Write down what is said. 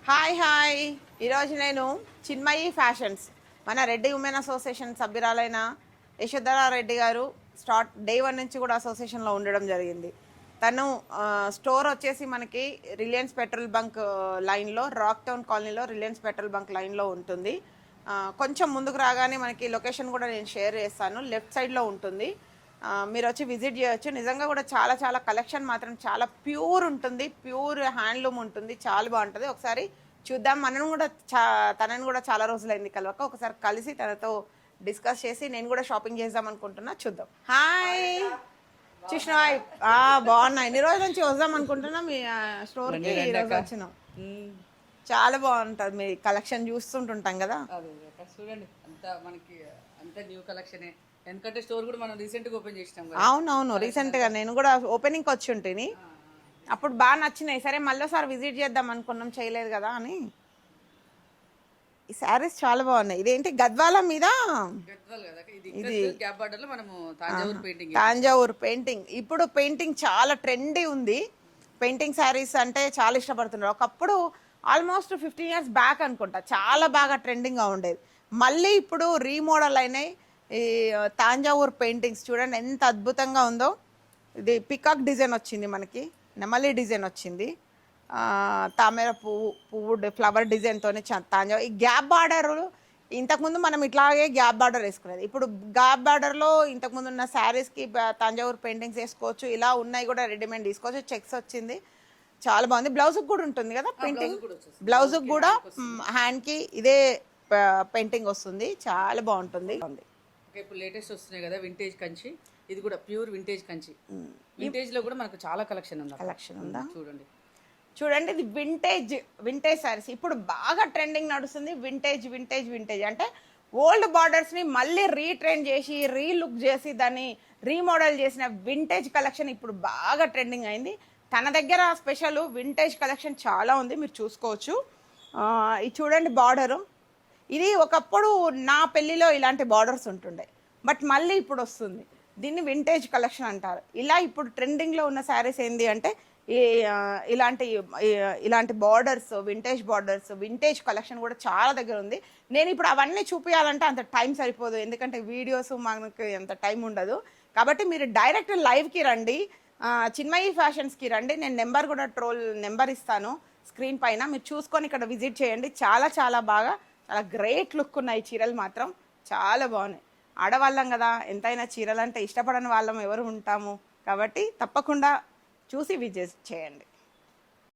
Hi hi ఈరోజు నేను Chinmayi fashions మన రెడ్డి ఉమెన్ అసోసియేషన్ సభ్యురాలైన యశోధరా రెడ్డి గారు డే 1 నుంచి కూడా అసోసియేషన్లో ఉండడం జరిగింది. తను స్టోర్ వచ్చేసి మనకి రిలయన్స్ పెట్రోల్ బంక్ లైన్లో రాక్ టౌన్ కాలనీలో రిలయన్స్ పెట్రోల్ బంక్ లైన్లో ఉంటుంది. కొంచెం ముందుకు రాగానే మనకి లొకేషన్ కూడా నేను షేర్ చేస్తాను, లెఫ్ట్ సైడ్లో ఉంటుంది. మీరు వచ్చి విజిట్ చేయొచ్చు. నిజంగా కూడా చాలా చాలా కలెక్షన్ మాత్రం చాలా ప్యూర్ ఉంటుంది, ప్యూర్ హ్యాండ్లూమ్ ఉంటుంది, చాలా బాగుంటుంది. ఒకసారి చూద్దాం. మనం కూడా తనని కూడా చాలా రోజులైంది కలవక, ఒకసారి కలిసి తనతో డిస్కస్ చేసి నేను కూడా షాపింగ్ చేద్దాం అనుకుంటున్నా. చూద్దాం. హాయ్ చూసినావా, బాగున్నా. ఎన్ని రోజుల నుంచి వద్దాం అనుకుంటున్నా మీ స్టోర్కి, ఈరోజు వచ్చినాం. చాలా బాగుంటుంది మీ కలెక్షన్, చూస్తుంటుంటాం కదా. చూడండి, అంతా మనకి అంతా న్యూ కలెక్షనే. ఎందుకంటే స్టోర్ కూడా మనం రీసెంట్ గా ఓపెన్ చేసినాం. అవునవును, రీసెంట్ గా నేను కూడా ఓపెనింగ్ వచ్చి ఉంటుంది. అప్పుడు బాగా నచ్చినాయి. సరే మళ్ళీసారి విజిట్ చేద్దాం అనుకున్నాం, చేయలేదు కదా అని. ఈ శారీస్ చాలా బాగున్నాయి. ఇదేంటి గద్వాల మీద, ఇది తాంజావూర్ పెయింటింగ్. ఇప్పుడు పెయింటింగ్ చాలా ట్రెండీ ఉంది. పెయింటింగ్ శారీస్ అంటే చాలా ఇష్టపడుతున్నారు. ఒకప్పుడు ఆల్మోస్ట్ 15 years బ్యాక్ అనుకుంటా చాలా బాగా ట్రెండింగ్గా ఉండేది. మళ్ళీ ఇప్పుడు రీమోడల్ అయినాయి ఈ తాంజావూర్ పెయింటింగ్స్. చూడండి ఎంత అద్భుతంగా ఉందో. ఇది పికాక్ డిజైన్ వచ్చింది, మనకి నెమలి డిజైన్ వచ్చింది, తామర పువ్వు ఫ్లవర్ డిజైన్తోనే తాంజావూర్. ఈ గ్యాప్ బార్డర్ ఇంతకుముందు మనం ఇట్లాగే గ్యాప్ బార్డర్ వేసుకునేది. ఇప్పుడు గ్యాప్ బార్డర్లో ఇంతకుముందు ఉన్న శారీస్కి తాంజావూర్ పెయింటింగ్స్ వేసుకోవచ్చు. ఇలా ఉన్నాయి కూడా రెడీమేడ్ తీసుకోవచ్చు. చెక్స్ వచ్చింది, చాలా బాగుంది. బ్లౌజ్కి కూడా ఉంటుంది కదా పెయింటింగ్, బ్లౌజ్కి కూడా హ్యాండ్కి ఇదే పెయింటింగ్ వస్తుంది, చాలా బాగుంటుంది. ఇప్పుడు లేటెస్ట్ వస్తున్నాయి కదా వింటేజ్ కంచి, ఇది కూడా ప్యూర్ వింటేజ్ కంచి. వింటేజ్ లో కూడా మనకు చాలా కలెక్షన్ ఉందా చూడండి. చూడండి, ఇది వింటేజ్ సారీస్ ఇప్పుడు బాగా ట్రెండింగ్ నడుస్తుంది. వింటేజ్ అంటే ఓల్డ్ బార్డర్స్ని మళ్ళీ రీట్రెండ్ చేసి రీలుక్ చేసి దాన్ని రీమోడల్ చేసిన వింటేజ్ కలెక్షన్ ఇప్పుడు బాగా ట్రెండింగ్ అయింది. తన దగ్గర స్పెషల్ వింటేజ్ కలెక్షన్ చాలా ఉంది, మీరు చూసుకోవచ్చు. ఇది చూడండి బార్డరు. ఇది ఒకప్పుడు నా పెళ్ళిలో ఇలాంటి బార్డర్స్ ఉంటుండే, బట్ మళ్ళీ ఇప్పుడు వస్తుంది. దీన్ని వింటేజ్ కలెక్షన్ అంటారు. ఇలా ఇప్పుడు ట్రెండింగ్లో ఉన్న శారీస్ ఏంటి అంటే ఇలాంటి బార్డర్స్, వింటేజ్ కలెక్షన్ కూడా చాలా దగ్గర ఉంది. నేను ఇప్పుడు అవన్నీ చూపించాలంటే అంత టైం సరిపోదు, ఎందుకంటే వీడియోస్ మనకు అంత టైం ఉండదు. కాబట్టి మీరు డైరెక్ట్ లైవ్కి రండి, చిన్మయి ఫ్యాషన్స్కి రండి. నేను నెంబర్ కూడా నెంబర్ ఇస్తాను స్క్రీన్ పైన, మీరు చూసుకొని ఇక్కడ విజిట్ చేయండి. చాలా చాలా బాగా, చాలా గ్రేట్ లుక్ ఉన్నాయి చీరలు మాత్రం, చాలా బాగున్నాయి. ఆడవాళ్ళం కదా, ఎంతైనా చీరలు అంటే ఇష్టపడని వాళ్ళం ఎవరు ఉంటాము. కాబట్టి తప్పకుండా చూసి విజిట్ చేయండి.